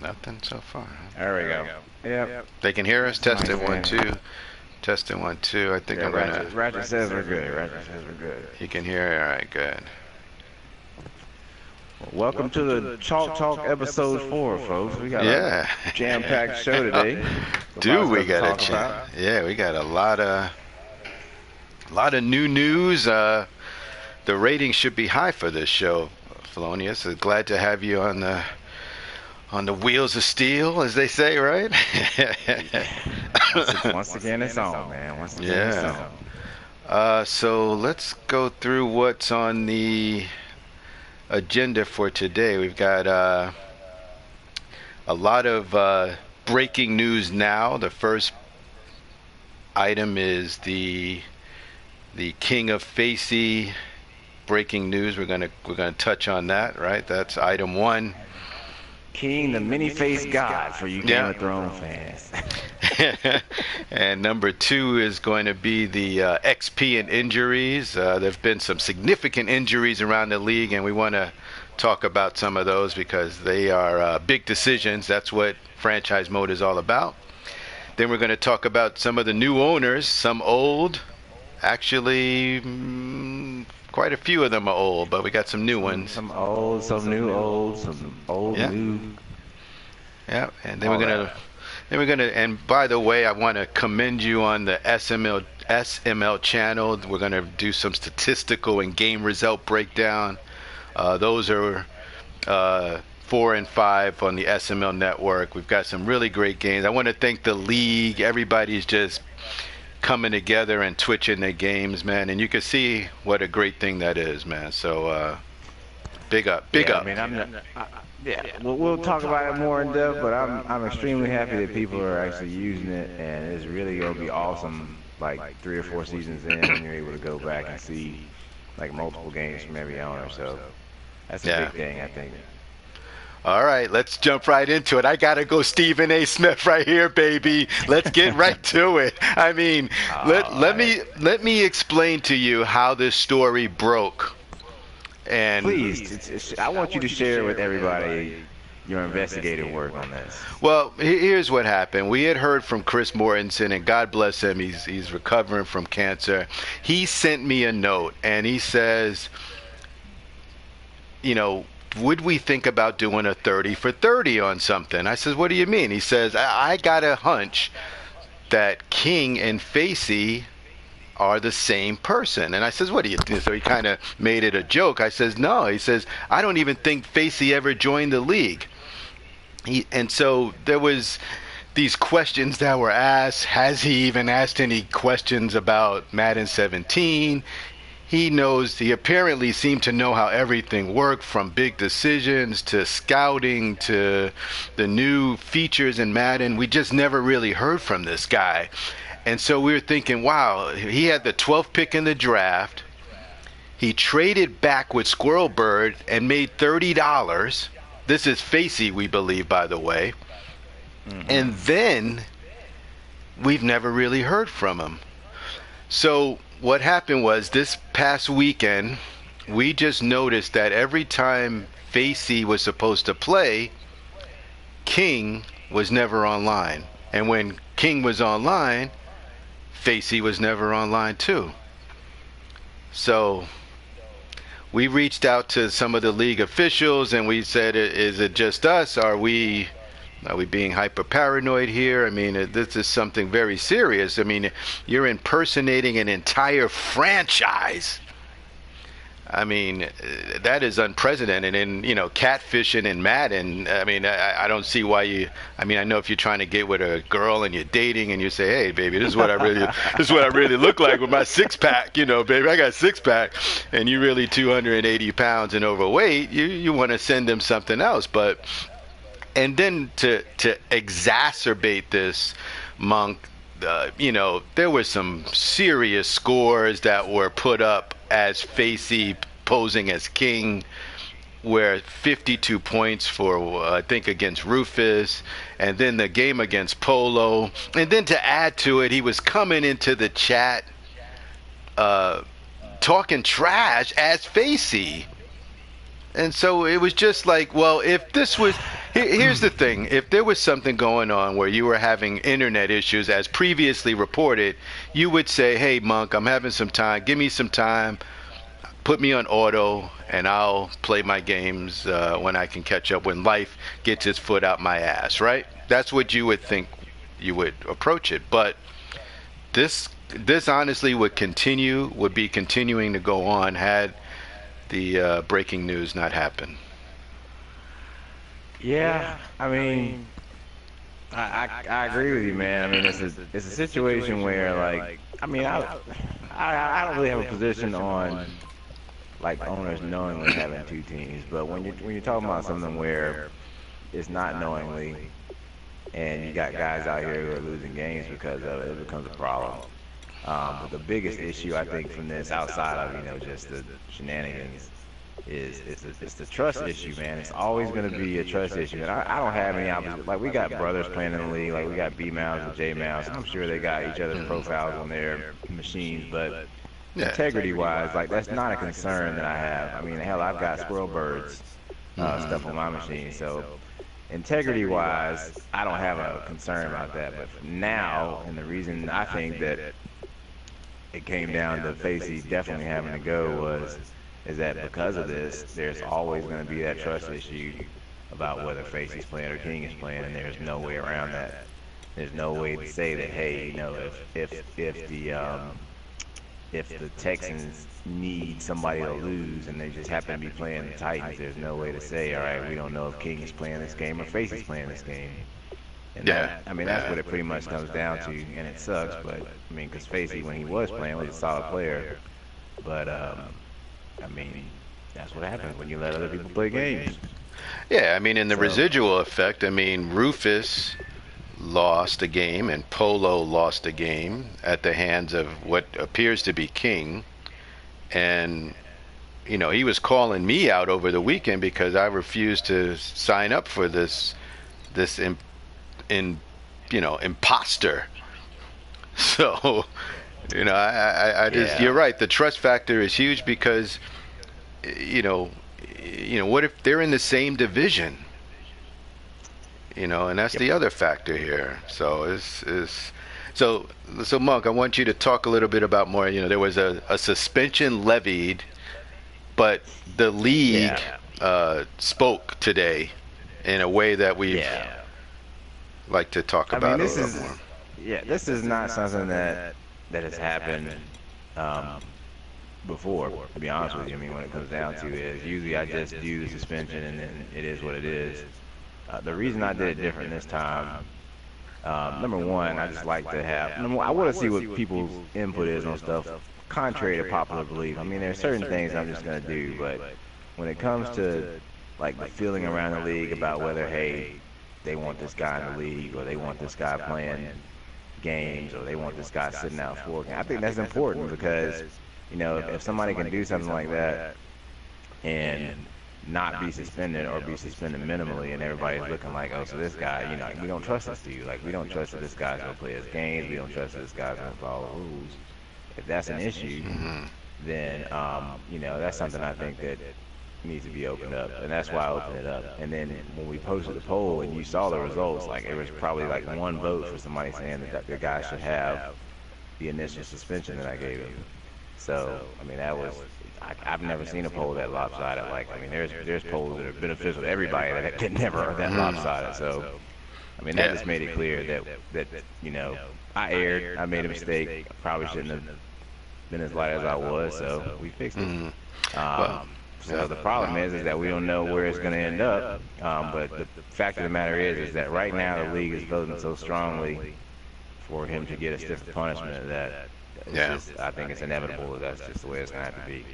Nothing so far. There we go. Yep. They can hear us. Testing 1 2. Testing 1 2. I think I'm gonna. Roger says we're good. Roger says we're good. You can hear. All right, good. Welcome to the Talk episode 4, folks. We got a jam-packed show today. Dude, we got we got a lot of new news. The ratings should be high for this show, Felonious. So glad to have you on the wheels of steel, as they say, right? Once again, it's on, man. Once again, it's on. So let's go through what's on the agenda for today. We've got a lot of breaking news now. The first item is the King of Facey breaking news. We're gonna touch on that, right? That's item 1. King, the many-faced God for you Game of Thrones fans. And number 2 is going to be the XP and injuries. There have been some significant injuries around the league, and we want to talk about some of those because they are big decisions. That's what franchise mode is all about. Then we're going to talk about some of the new owners, some old. Actually, quite a few of them are old, but we got some new ones. Some old, some new old, some old new. Yeah, and then we're gonna, and by the way, I want to commend you on the SML channel. We're gonna do some statistical and game result breakdown. Those are 4 and 5 on the SML network. We've got some really great games. I want to thank the league. Everybody's just coming together and twitching their games, man, and you can see what a great thing that is, man. So big up. I mean, we'll talk about it more in depth, but I'm extremely happy that people are actually using it, and it's really gonna be awesome. Like 3 or 4 seasons in, and you're able to go back and see like multiple games from every owner. So that's a big thing, I think. All right, let's jump right into it. I gotta go Stephen A. Smith right here, baby. Let's get right to it. I mean, let me explain to you how this story broke. And please, I want you to share with everybody your investigative work on this. Well, here's what happened. We had heard from Chris Mortensen, and God bless him, he's recovering from cancer. He sent me a note, and he says, would we think about doing a 30 for 30 on something? I says, what do you mean? He says, I got a hunch that King and Facey are the same person. And I says, what do you think? So he kind of made it a joke. I says, no. He says, I don't even think Facey ever joined the league. And so there was these questions that were asked. Has he even asked any questions about Madden 17? He apparently seemed to know how everything worked, from big decisions to scouting to the new features in Madden. We just never really heard from this guy. And so we were thinking, wow, he had the 12th pick in the draft. He traded back with Squirrel Bird and made $30. This is Facey, we believe, by the way. Mm-hmm. And then we've never really heard from him. So what happened was, this past weekend, we just noticed that every time Facey was supposed to play, King was never online. And when King was online, Facey was never online too. So we reached out to some of the league officials, and we said, is it just us? Are we being hyper paranoid here? I mean, this is something very serious. I mean, you're impersonating an entire franchise. I mean, that is unprecedented. And, catfishing in Madden, I mean, I don't see why I know if you're trying to get with a girl and you're dating and you say, hey, baby, this is what I really look like with my six-pack, baby, I got a six-pack, and you're really 280 pounds and overweight, you want to send them something else. And then to exacerbate this, Monk, there were some serious scores that were put up as Facey posing as King, where 52 points for, I think, against Rufus, and then the game against Polo. And then to add to it, he was coming into the chat talking trash as Facey. And so it was just like, well, if this was Here's the thing. If there was something going on where you were having internet issues, as previously reported, you would say, hey, Monk, I'm having some time. Give me some time. Put me on auto, and I'll play my games when I can catch up, when life gets its foot out my ass, right? That's what you would think you would approach it. But this honestly would be continuing to go on had the breaking news not happened. Yeah, I mean, I agree with you, man. I mean, it's a situation where, like, I mean, I don't really have a position on like owners knowingly having two teams, but when you're talking about something where it's not knowingly, and you got guys out here who are losing games because of it, it becomes a problem. But the biggest issue I think from this, outside of just the shenanigans, is it's the trust issue, man. It's always going to be a trust issue, and I don't have any opposite. Like, we got brothers playing in the league, like we got B Mouse and J Mouse. I'm sure they got each other's profiles on their machines, but Yeah. integrity wise, like, that's not a concern that I have. I mean, hell, I've got squirrel birds stuff on my machine, so integrity wise, I don't have a concern about that. But now, and the reason I think that it came down to Facey definitely having to go is that because of this, there's always going to be that trust issue about whether Facey's playing or King is playing, and there's no way around that. There's no way to say that, hey, if the Texans need somebody to lose and they just happen to be playing the Titans, there's no way to say, all right, we don't know if King is playing this game or Facey's playing this game. And I mean, that's what it pretty much comes down to, and it sucks. But I mean, because Facey, when he was playing, was a solid player. But I mean, that's what happens when you let other people play games. Yeah, I mean, in the residual effect, I mean, Rufus lost a game and Polo lost a game at the hands of what appears to be King. And, he was calling me out over the weekend because I refused to sign up for this imposter. So, I just, you're right. The trust factor is huge because, what if they're in the same division? And that's the other factor here. So so Monk, I want you to talk a little bit about more. There was a suspension levied, but the league spoke today in a way that we'd like to talk about a little more. Yeah, this is not something that has happened before. To be honest with you, I mean, when it comes down to it, usually I just do the suspension and then it is what it is. The reason I did it different this time, number one, I just like to have. I want to see what people's input is on stuff, contrary to popular belief. I mean, there are certain things I'm just gonna do, but when it comes to like the feeling around the league about whether, hey, they want this guy in the league, or they want this guy playing games, or they want this guy sitting out for, I think that's important because if somebody can do something like that and not be suspended or be suspended minimally, and everybody's looking like, oh, so this guy, we don't trust this dude. Like, we don't trust that this guy's gonna play his games. We don't trust that this guy's gonna follow the rules. If that's an issue, then that's something I think that needs to be opened up, and that's why I opened it up. And then when we posted the poll and you saw the results, like, it was probably like one vote for somebody saying that the guy should have the initial suspension that I gave him. So I mean, I've never seen a poll that lopsided. Like, I mean, there's polls that are beneficial to everybody that never are that lopsided. So I mean, that just made it clear that I erred. I made a mistake. I probably shouldn't have been as light as I was. So we fixed it. So the problem is that we don't know where it's going to end up. But the fact of the matter is that right now the league is voting so strongly for him to get a stiffer punishment that I think it's inevitable that that's just the way it's going to have to be.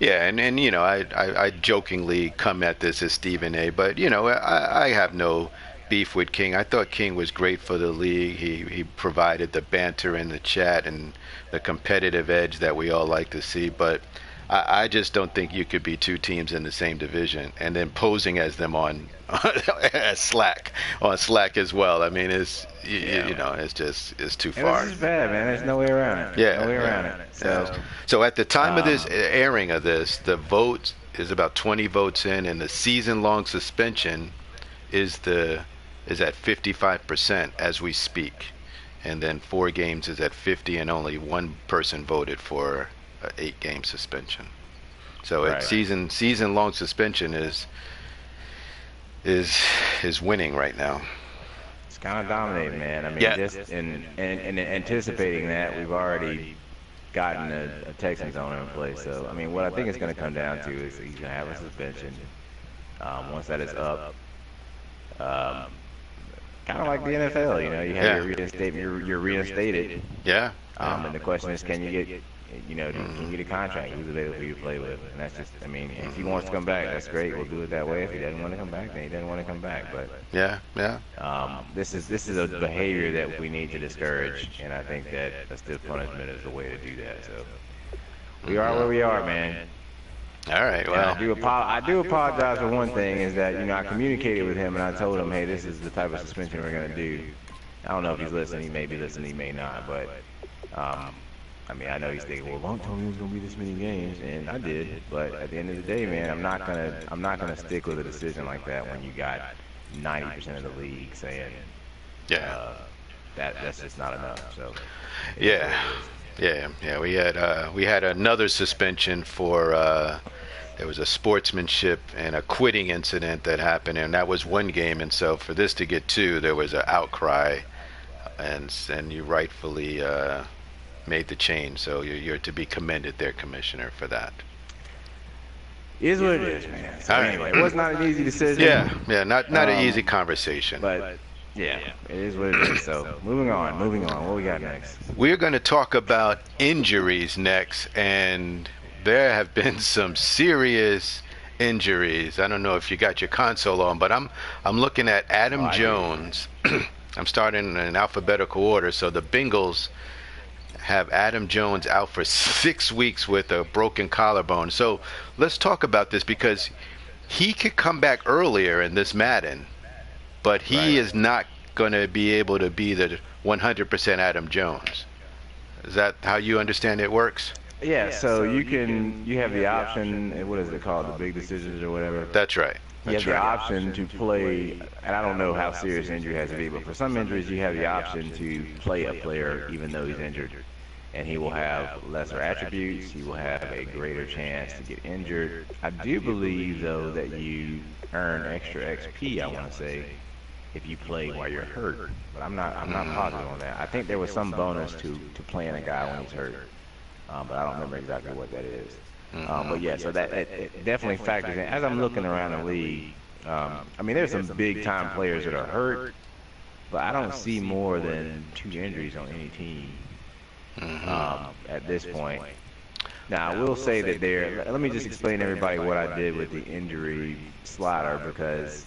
Yeah, and I jokingly come at this as Stephen A, but I have no beef with King. I thought King was great for the league. He provided the banter in the chat and the competitive edge that we all like to see, but I just don't think you could be two teams in the same division and then posing as them on as Slack as well. I mean, it's it's too far. This is bad, man. There's no way around it. No way around it. So at the time of this airing of this, the vote is about 20 votes in, and the season-long suspension is at 55% as we speak, and then 4 games is at 50, and only one person voted for a 8-game suspension. So it's Right. season long suspension is winning right now. It's kind of dominating, man. I mean, Yeah. just in anticipating that, we've already gotten a Texans owner in place. So, I mean, what I think it's going to come down to is he's going to have a suspension. Once that is up, um, kind of like the NFL, you have your Yeah. reinstatement, you're reinstated. Yeah. And the question is, can you get, can you get a contract? Who's available for you to play with? And that's just, I mean, if he wants to come back, that's great. We'll do it that way. If he doesn't want to come back, then he doesn't want to come back. But Yeah. Yeah. this is a behavior that we need to discourage, and I think that a stiff punishment is the way to do that. So we are where we are, man. All right. And I Well. do apologize for one thing is that I communicated with him and I told him, hey, this is the type of suspension we're gonna do. I don't know if he's listening. He may be listening. He may not. But I mean, I know he's thinking, well, Long told me it was gonna be this many games, and I did. But at the end of the day, man, I'm not gonna stick with a decision like that when you got 90% of the league saying Yeah. that's just not enough. So Yeah. Yeah. We had another suspension for there was a sportsmanship and a quitting incident that happened, and that was 1 game. And so for this to get 2, there was an outcry, and you rightfully made the change. So you're to be commended there, Commissioner, for that. is what it is, man. So All right. anyway, it was not an easy decision. Yeah. Not an easy conversation. But yeah, it is what it is. So moving on. What we got next? We're going to talk about injuries next, and there have been some serious injuries. I don't know if you got your console on, but I'm looking at Adam Jones. I'm starting in alphabetical order. So the Bengals have Adam Jones out for 6 weeks with a broken collarbone. So let's talk about this, because he could come back earlier in this Madden, but he is not going to be able to be the 100% Adam Jones. Is that how you understand it works? Yeah, so you have the option, what is it called, the big decisions or whatever. That's right. You have the option to play, and I don't know how serious injury has to be, but for some injuries you have the option to play a player even though he's injured. And he will have lesser attributes, he will have a greater chance to get injured. I do believe, though, that you earn extra XP, I want to say, if you play while you're hurt. But I'm not positive on that. I think there was some bonus to playing a guy when he's hurt. But I don't remember exactly what that is. But yeah, so that it definitely factors in. As I'm looking around the league, I mean, there's some big-time players that are hurt, but I don't see more than 2 injuries on any team at this point. Now, I will say that let me just explain to everybody what I did with the injury slider, because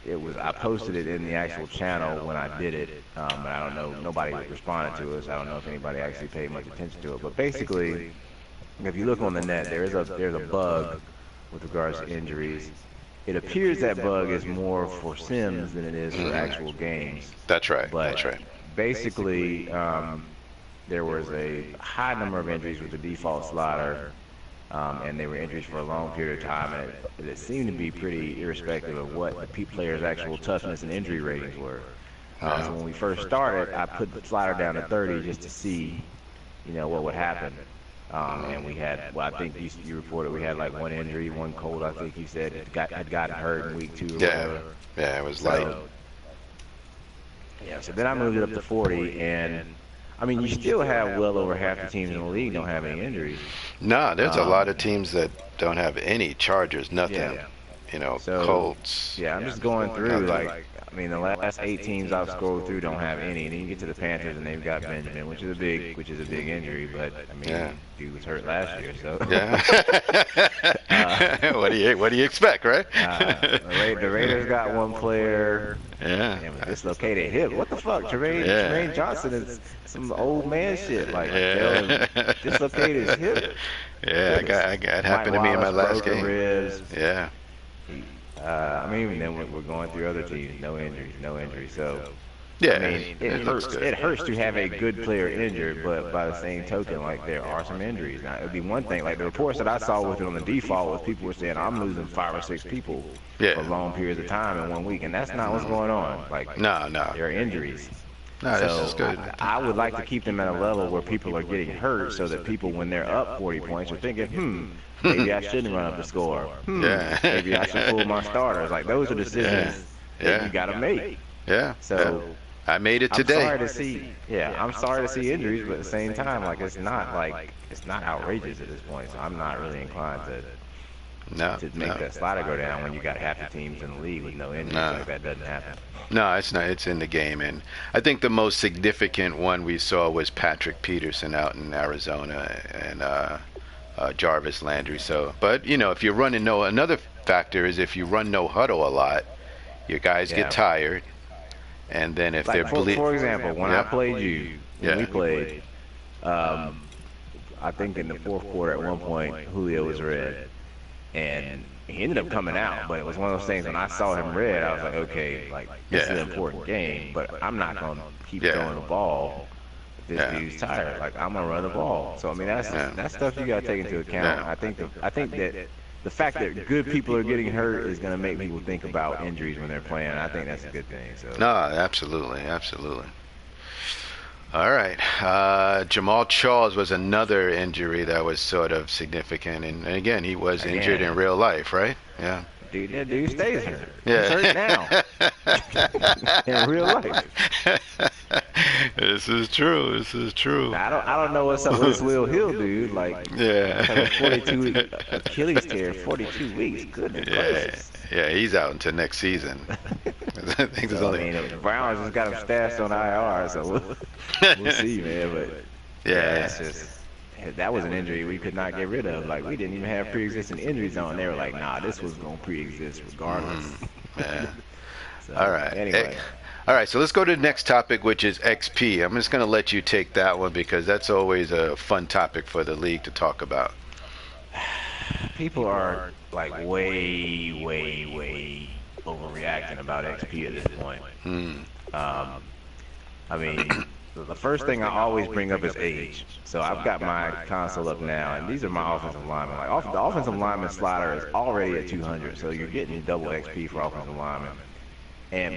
I posted it in the actual channel when I did it, but I don't know, nobody responded to us. I don't know if anybody actually paid much attention to it. But basically, if you look on the net, there's a bug with regards to injuries. It appears that bug is more for sims than it is for actual games. That's right. But That's right. basically, there was a high number of injuries with the default slider, and they were injuries for a long period of time, and it seemed to be pretty irrespective of what the players' actual toughness and injury ratings were. So when we first started, I put the slider down to 30 just to see, what would happen. And we had, well, I think you reported we had like 1 injury, 1 cold. I think you said had gotten hurt in week 2 or whatever. Yeah, it was light. Yeah, so then I moved it up to 40, and I mean, you still have well over half the teams in the league don't have any injuries. No, there's a lot of teams that don't have any. Chargers, nothing. Yeah. Colts. Yeah, I'm just going through, like, I mean, the last 8 teams I've scrolled through don't have any. And then you get to the Panthers, and they've got Benjamin, which is a big injury. But I mean, dude was hurt last year, so. Yeah. What do you expect, right? The Raiders got 1 player. Yeah. And with dislocated hip. What the fuck? Tremaine Johnson is some old man shit. Like, dislocated his hip. Yeah, it happened to me in my last game. Ribs. Yeah. I mean, then we're going through other teams. No injuries. So, Yeah, I mean, it looks good. it hurts to have a good player injured, but by the same token, like there are some injuries. Now, it'd be one thing. Like the reports that I saw with it on the default was people were saying I'm losing 5 or 6 people for Yeah. long periods of time in 1 week, and that's not what's going on. Like No, no, there are injuries. no. This is So good. I would like to keep them at a level where people are getting hurt, so that people, when they're up 40 points, are thinking, maybe I shouldn't run up the score. Yeah. Maybe I should pull my starters. Like those are decisions that you Yeah. got to make. Yeah. So. I made it I'm today. sorry to see, I'm sorry to see injuries, but at the same time, like it's not outrageous at this point. So I'm not really inclined No, to make that slider go down when you got half the teams in the league with no injuries. No. Like that doesn't happen. no, it's not. It's in the game, and I think the most significant one we saw was Patrick Peterson out in Arizona and Jarvis Landry. So, but if you're running another factor is if you run no huddle a lot, your guys get tired. And then if Like they're for example, when I played you, when we played, I think in the fourth quarter at one point, Julio was red, and he ended up coming out. But it was one of those things when I saw him red, I was like, okay, like this is an important game, but I'm not gonna keep throwing the ball. If this dude's tired, like I'm gonna run the ball. So I mean, that's stuff you gotta take into account. I think that. The fact that good people are getting hurt is going to make people think about injuries when they're playing. I think that's a good thing. So. No, absolutely, absolutely. All right. Jamal Charles was another injury that was sort of significant, and again, he was injured in real life, right? Yeah. Dude, that dude stays hurt. Yeah. He's hurt now. In real life. This is true. This is true. I don't know what's up with this Will Hill dude. Like, Yeah. 42 Achilles tear, 42 weeks. Goodness gracious. Yeah, he's out until next season. I think there's only. The Browns just got him stashed on IR, so we'll see, man. But it's just. That was an injury we could not get rid of. Like, we didn't even have pre-existing injuries on. They were like, nah, this was going to pre-exist regardless. Yeah. So, All right. Anyway. All right, so let's go to the next topic, which is XP. I'm just going to let you take that one because that's always a fun topic for the league to talk about. People are, like, way overreacting about XP at this point. I mean, the first thing I always bring up is age. So I've got my console up now, and these are my offensive linemen. Like the offensive lineman slider is already at 200, so you're getting double XP for offensive linemen.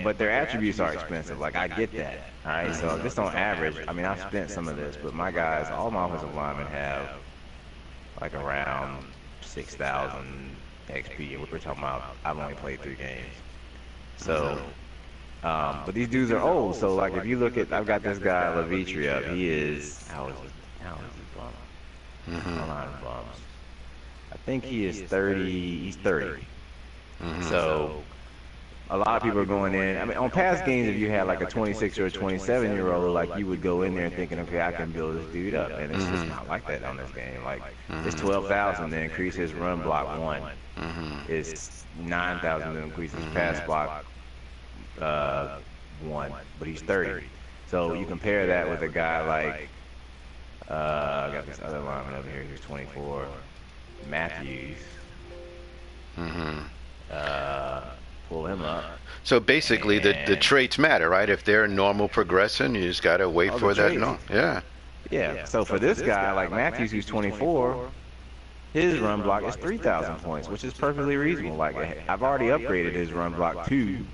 But their attributes are expensive. Like I get that. All right, so just on average, I mean I've spent some of this, but my guys, all my offensive linemen have like around 6,000 XP, and we're talking about I've only played 3 games. So. But these dudes are old, so like if you look at, I've got this guy Levitri up. He is how is he bums? Bums. I think he is 30. He's 30. So a lot of people are going in. I mean, on past games, if you had like a 26 or a 27-year-old, like you would go in there thinking, okay, I can build this dude up, and it's just not like that on this game. Like it's 12,000 to increase his run block 1. It's 9,000 to increase his pass block 1, but he's 30. So you compare that with a guy like I got this other lineman over here who's 24, Matthews. Pull him up. So basically, the traits matter, right? If they're normal progression, you just gotta wait for that. No, yeah. So for this guy like Matthews, who's 24, his run block is 3,000 points, which is perfectly reasonable. Like I've already upgraded his run block 2.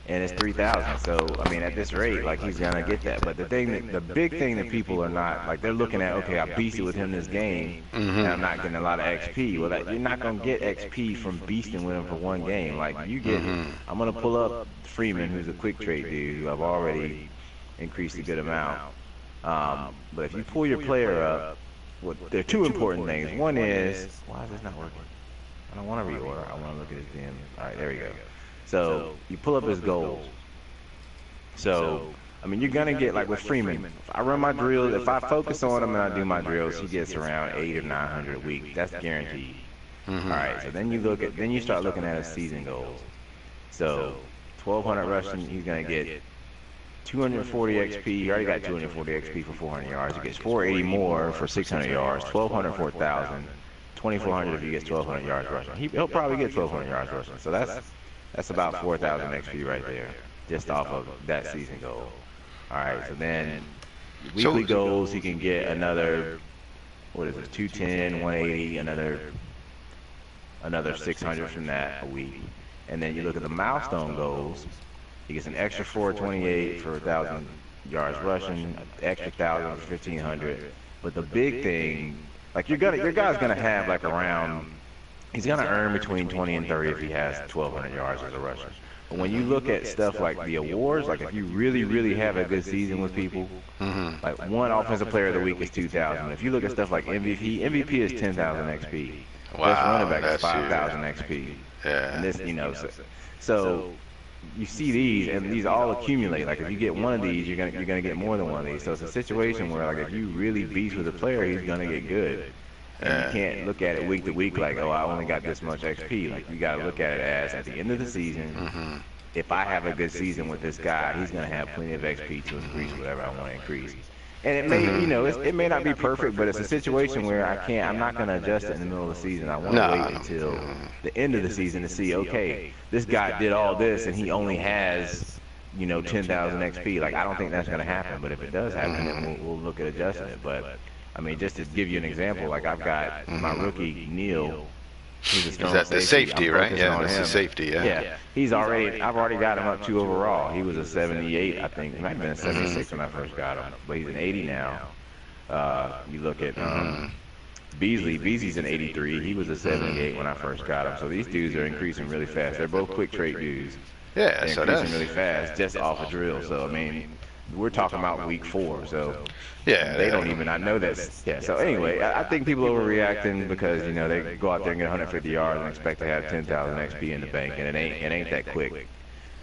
And it's 3,000. So I mean, at this rate, like he's gonna get that. But the big thing that people are not like, they're looking at, okay, I beasted with him this game, and I'm not getting a lot of XP. Well, you're not gonna get XP from beasting with him for 1 game. Like you get, I'm gonna pull up Freeman, who's a quick trade dude, who I've already increased a good amount. But if you pull your player up, there are 2 important things. One is, why is this not working? I don't want to reorder. I want to look at his damn. All right, there we go. So you pull up his goals. So, I mean, you're going to get, like with Freeman, if I run my drills, if I focus on him and I do my drills, he gets around 800 or 900 a week. That's guaranteed. All right, so then you start looking at his season goals. So 1,200 rushing, he's going to get 240 XP. He already got 240 XP for 400 yards. He gets 480 more for 600 yards, 1,200 for 1,000, 2,400 if he gets 1,200 yards rushing. He'll probably get 1,200 yards rushing. So that's about 4,000 XP right there, just off of that season goal. All right, so then weekly So goals, he can get another, what is it, 210, 180, another 600 from that a week. And then you look at the milestone goals, he gets an extra 428 for 1,000 yards rushing, an extra 1,000 for 1,500. But the big thing, like your guy's gonna have like around, he's gonna earn between 20 and 30 if he has 1,200 yards as a rusher. But when you look at stuff like the awards, like if you really, really have a good season with people, like one offensive player of the week is 2,000. If you look at stuff like MVP is 10,000 XP. Best running back is 5,000 XP. Yeah. And this, so you see these, and these all accumulate. Like if you get one of these, you're gonna get more than one of these. So it's a situation where like if you really beast with a player, he's gonna get good. And you can't look at it week to week like, oh, I only got this much XP. Like you got to look at it as at the end of the season, if I have a good season with this guy, he's going to have plenty of XP to increase whatever I want to increase. And it may, it may not be perfect, but it's a situation where I'm not going to adjust it in the middle of the season. I want to wait until the end of the season to see, okay, this guy did all this and he only has, 10,000 XP. Like I don't think that's going to happen, but if it does happen, then we'll look at adjusting it. But I mean, just to give you an example, like I've got my rookie Neil. He's a strong the safety, right? Yeah, that's the safety. Yeah. I've already got him up 2 overall. He was a 78, I think. He might have been a 76 when I first got him, but he's an 80 now. You look at Beasley. Beasley's an 83. He was a 78 when I first got him. So these dudes are increasing really fast. They're both quick trade dudes. Yeah, They're so increasing that's really fast just off a drill. So I mean, we're talking about week 4. So yeah, they don't even. I know that's So anyway, I think people are overreacting because they go out there and get 150 yards and expect to have 10,000 XP in the bank, and it ain't that quick.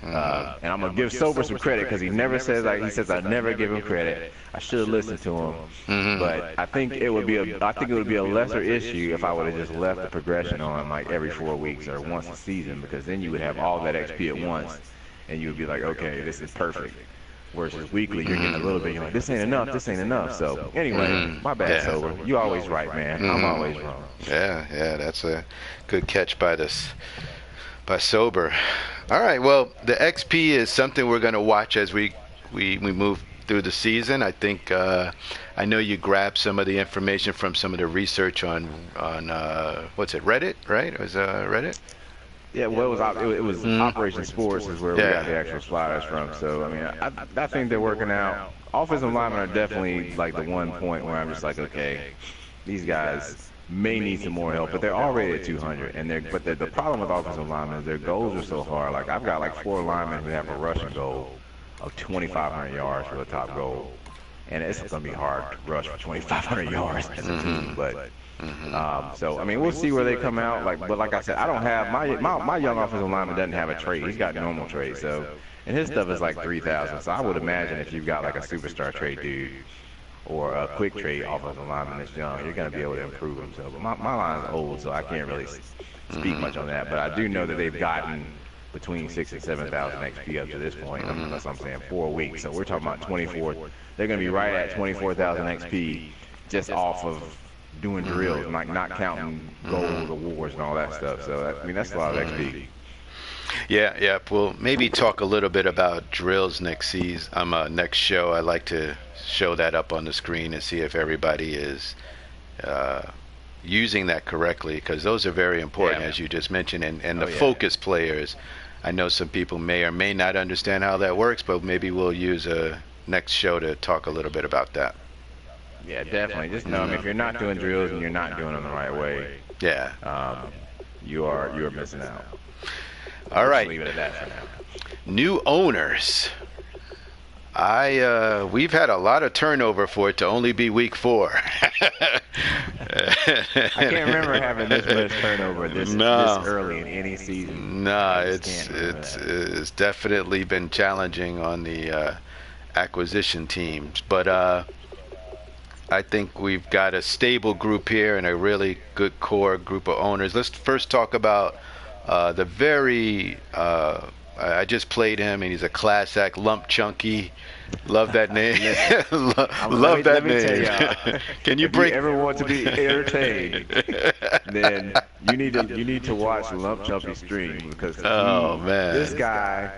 And I'm gonna give Sober some credit because he never says he says I never give him credit. I should have listened to him, but I think it would be a lesser issue if I would have just left the progression on like every 4 weeks or once a season, because then you would have all that XP at once, and you would be like, okay, this is perfect. Versus weekly, you're getting a little bit. You're like, this ain't enough. So anyway, my bad, Sober. You always right, man. I'm always wrong. Yeah, that's a good catch by Sober. All right, well, the XP is something we're going to watch as we move through the season. I think I know you grabbed some of the information from some of the research on what's it, Reddit, right? It was Reddit. Yeah, well, it was Operation Sports is where we got the actual sliders from. So, I mean, I think they're working out. Offensive linemen are definitely like the one point where I'm just like, okay, these guys may need some more help, but they're already at 200. And the problem with offensive linemen is their goals are so hard. Like I've got like 4 linemen who have a rushing goal of 2,500 yards for the top goal, and it's going to be hard to rush for 2,500 yards as a team, but. So I mean, we'll see where they come out. But like I said, I don't have my young offensive lineman doesn't have a trade. He's got normal trade. So, and his stuff is like 3,000. So I would imagine if you've got like a superstar trade dude or a quick trade offensive lineman that's young, you're going to be able to improve him. So, but my line's old, so I can't really speak much on that. But I do know that they've gotten between 6,000 and 7,000 XP up to this point. Unless I'm saying 4 weeks. So we're talking about 24. They're going to be right at 24,000 XP just off of doing drills, like not counting goals, awards, and all that stuff. So I mean, that's a lot of XP. Yeah. We'll maybe talk a little bit about drills next season. Next show. I like to show that up on the screen and see if everybody is using that correctly, because those are very important, as you just mentioned. And the focus players, I know some people may or may not understand how that works, but maybe we'll use a next show to talk a little bit about that. Yeah, definitely. Just know, if you're not doing drills and you're not doing them the right way, you are missing out. All right. Leave it at that for now. New owners. We've had a lot of turnover for it to only be week 4. I can't remember having this much turnover this early in any season. No, it's definitely been challenging on the acquisition teams, but I think we've got a stable group here and a really good core group of owners. Let's first talk about the very I just played him, and he's a class act, Lump Chunky. Love that name. Love that name. Can you break? If you ever want to be entertained, then you need to watch Lump Chunky stream, because this guy,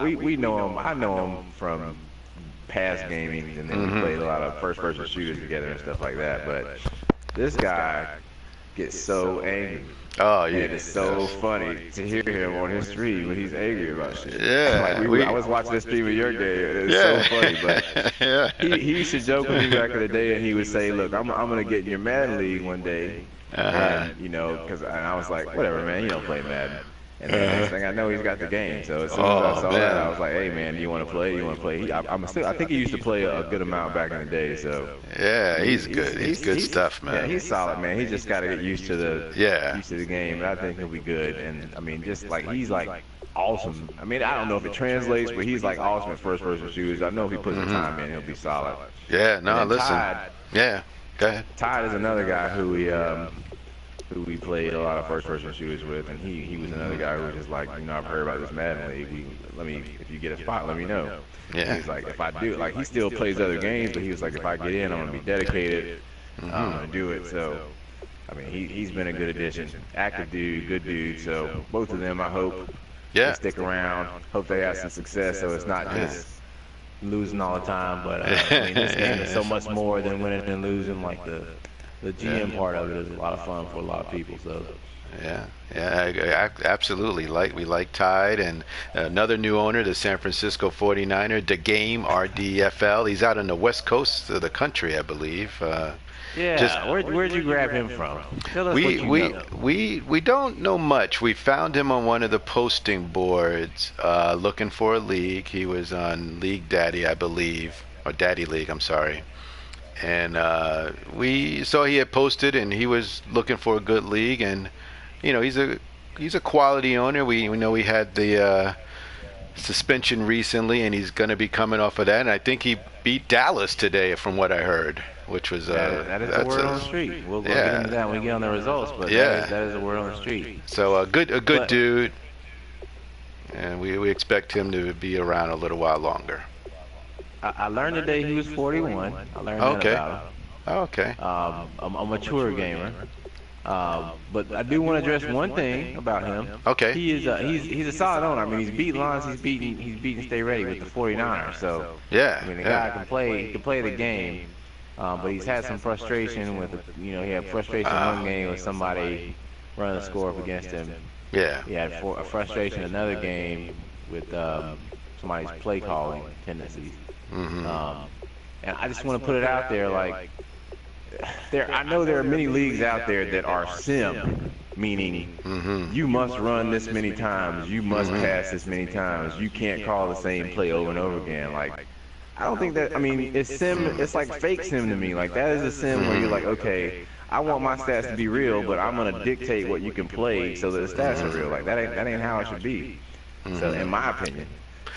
we know him. I know him from past gaming, and then we played a lot of first-person shooters together and stuff like that. But this guy gets so angry. Oh And yeah. it is so funny to hear him on his stream when he's angry about shit. Yeah. Like I was watching this stream of your game, and it's so funny. But Yeah. he used to joke with me back in the day, and he would say, "Look, I'm gonna get in your Madden league one day," and because I was like, "Whatever, man, you don't play Madden." And then next thing I know, he's got the game. So as soon as I saw that, I was like, "Hey, man, do you want to play? You want to play?" I think he used to play a good amount back in the day. So Yeah, he's good. He's good stuff, man. yeah, he's solid, man. He just got to get used to the game. And I think he'll be good. And I mean, just like he's like awesome. I mean, I don't know if it translates, but he's like awesome at first-person shooters. I know if he puts the time in, he'll be solid. Yeah, no, listen. Tide, Yeah, go ahead. Tide is another guy who we played a lot of first-person shooters with, and he was another guy who was just like, I've heard about this Madden league. If you get a spot, let me know. Yeah. He's like, if I do, like he still plays other games, but he was like, if I get in, I'm gonna be dedicated. I'm gonna do it. So, I mean, he's been a good addition. Active dude, good dude. So both of them, I hope, Yeah. they stick around. Hope they have some success, so it's not just losing all the time. But I mean, this game is so much more than winning and losing. Like the GM part of it is a lot of fun for a lot of people. So. Yeah, absolutely. We like Tide, and another new owner, the San Francisco 49er, the Game RDFL. He's out on the west coast of the country, I believe. Where'd you grab him from? Tell us what you know. We don't know much. We found him on one of the posting boards, looking for a league. He was on League Daddy, I believe, or Daddy League. I'm sorry. And we saw he had posted, and he was looking for a good league, and he's a quality owner. We know he had the suspension recently, and he's going to be coming off of that. And I think he beat Dallas today, from what I heard, which was that is the word on the street. We'll get into that when we get on the results, but that is the word on the street. So a good dude, and we expect him to be around a little while longer. I learned today he was 41. I learned that about him. Oh, okay. A mature gamer. But I do want to address one thing about him. Okay. He's a solid owner. I mean, he's beating lines. He's beating Stay Ready with the 49ers. So yeah. I mean, the guy can play the game. But he's had some frustration with he had frustration in one game with somebody running the score up against him. Yeah. He had a frustration in another game with somebody's play calling tendencies. And I just want to put it out there, like, I know there are many leagues out there that are sim, meaning you must run this many times, you must pass this many times, you can't call the same play over and over again. Like, I don't think that, I mean, it's like fake sim to me. Like, that is a sim where you're like, okay, I want my stats to be real, but I'm going to dictate what you can play so that the stats are real. Like, that ain't how it should be. So, in my opinion.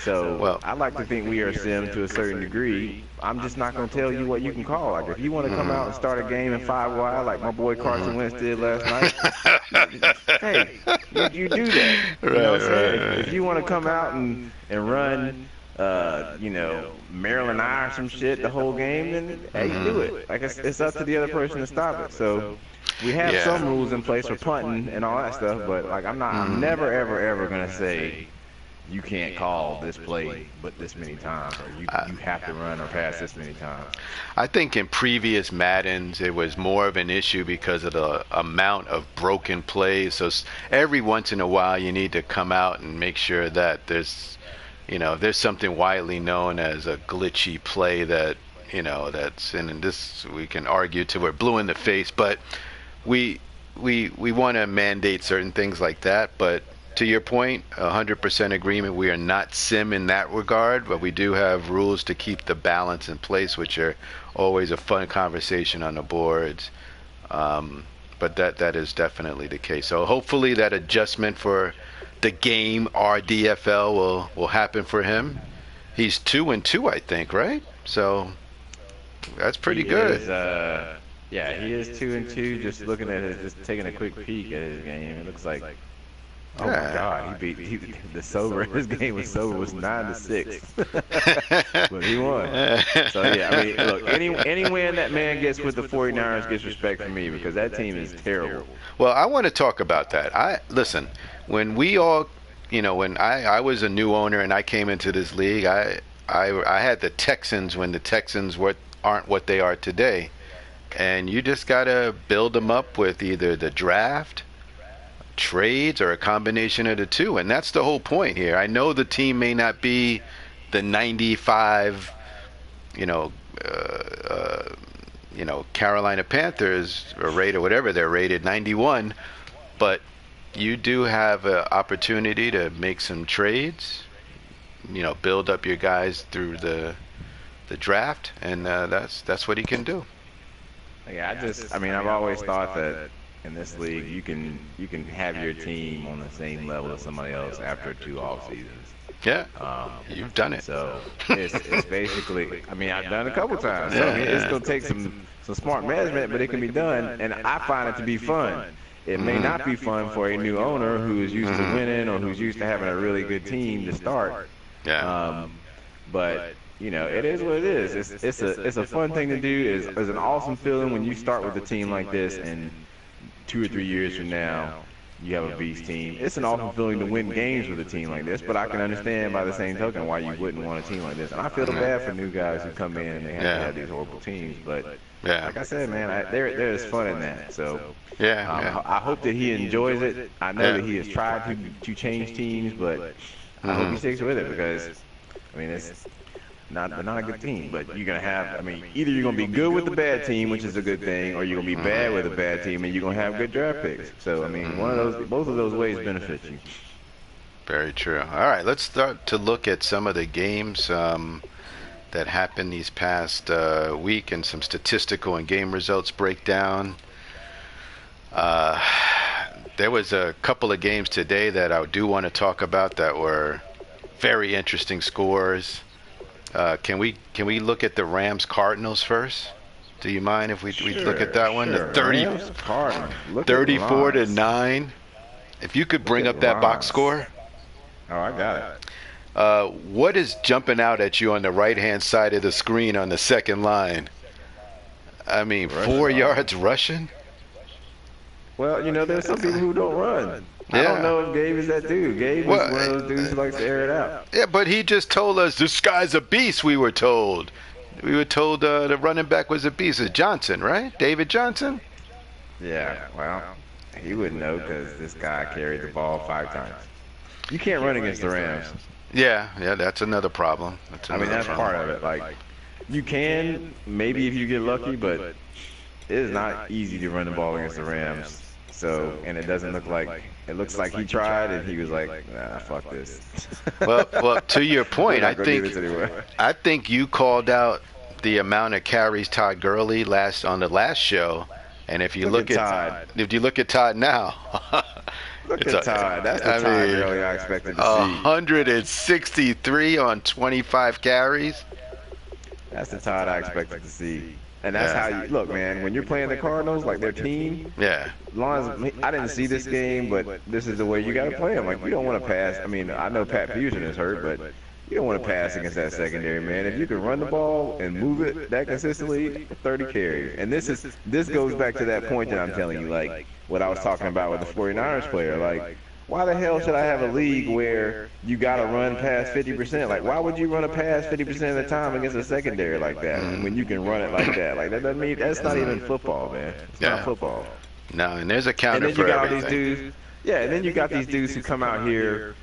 So I like to think we are sim to a certain degree. I'm just not going to tell you what you can call. Like, if you want to come out and start a game in 5 wide, like my boy Carson Wentz did last night, hey, you do that. You know what I'm saying? If you want to come out and run, Maryland Eye or some shit the whole game, then hey, you do it. Like, it's up to the other person to stop it. So we have some rules in place for punting and all that stuff, but like I'm never ever going to say you can't call this play but this many times, or you have to run or pass this many times. I think in previous Maddens it was more of an issue because of the amount of broken plays. So every once in a while you need to come out and make sure that there's something widely known as a glitchy play that that's, and in this we can argue till we're blue in the face, but we want to mandate certain things like that. But to your point, 100% agreement. We are not sim in that regard, but we do have rules to keep the balance in place, which are always a fun conversation on the boards. But that is definitely the case. So hopefully that adjustment for the game RDFL will happen for him. He's 2-2, I think, right? So that's pretty good. He is 2-2. Just looking at just taking a quick peek at his game, it looks like. Oh my God! His game was 9-6, but he won. So yeah, I mean, look, any win that man gets with the 49ers gets respect from me, because that team is terrible. Well, I want to talk about that. Listen, when we all, when I was a new owner and I came into this league, I I had the Texans when the Texans aren't what they are today, and you just gotta build them up with either the draft, trades, or a combination of the two, and that's the whole point here. I know the team may not be the 95, you know, Carolina Panthers or rated whatever they're rated 91, but you do have an opportunity to make some trades, build up your guys through the draft, and that's what he can do. Yeah, I mean, I've always thought that in this league, you can have your team on the same level as somebody else after 2 off seasons. Yeah, you've done it. So it's basically, I mean, I've done it a couple times. So I mean, it's gonna take some smart management, but it can be done, and I find it to be fun. It may not be fun for a new owner who is used to winning or who's used to having a really good team to start. Yeah. But it is what it is. It's a fun thing to do. It's an awesome feeling when you start with a team like this, and 2 or 3 years from now, you have a beast team. It's an awesome feeling to win games with a team like this, but I can understand by the same token why you wouldn't want a team like this. And I feel bad for new guys who come in and they have to have these horrible teams. But like I said, man, there is fun in that. So I hope that he enjoys it. I know that he has tried to change teams, but I hope he sticks with it because, I mean, it's not a good team. But you're going to have, I mean, either you're going to be good with the bad team, which is a good thing, or you're going to be bad with a bad team and you're going to have good draft picks. So, I mean, both of those ways benefit you. Very true. All right, let's start to look at some of the games that happened these past week and some statistical and game results breakdown. There was a couple of games today that I do want to talk about that were very interesting scores. Can we look at the Rams Cardinals first? Do you mind if we look at that one? Sure. The 34 to 9. If you could bring up that box score. Oh, I got it. What is jumping out at you on the right-hand side of the screen on the second line? I mean, 4 yards rushing? Well, there's some people who don't run. I don't know if Gabe is that dude. Gabe is one of those dudes who likes to air it out. Yeah, but he just told us this guy's a beast, we were told. We were told the running back was a beast. It's Johnson, right? David Johnson? Yeah, well, he wouldn't know because this guy carried the ball 5 times. You can't run against the Rams. Yeah, that's another problem. That's part of it. Like, you can, maybe if you get lucky, but it is not easy to run the ball against the Rams. So, and it looks like he tried and he was like, nah, fuck this. Well, to your point, I think you called out the amount of carries Todd Gurley on the last show, and if you look at Todd now, look at Todd. That's the Todd Gurley I expected to see. 163 on 25 carries. That's the Todd I expected to see. And that's how you look, man. When you're playing the Cardinals, like their team. Yeah. As long as I didn't see this game, but this is the way you got to play them. Like you don't want to pass. I mean, I know Pat Fusion is hurt, but you don't want to pass against that secondary, man. If you can run the ball and move it that consistently, 30 carries. And this goes back to that point that I'm telling you, like what I was talking about with the 49ers player, like. Why the hell should I have a league where you got to run past 50%? Like, why would you run a pass 50% of the time against a secondary like that when you can run it like that? Like, that doesn't mean that's not even football, man. It's not football. No, and there's a counter for everything. All these dudes. Yeah, and then you got these dudes who come out here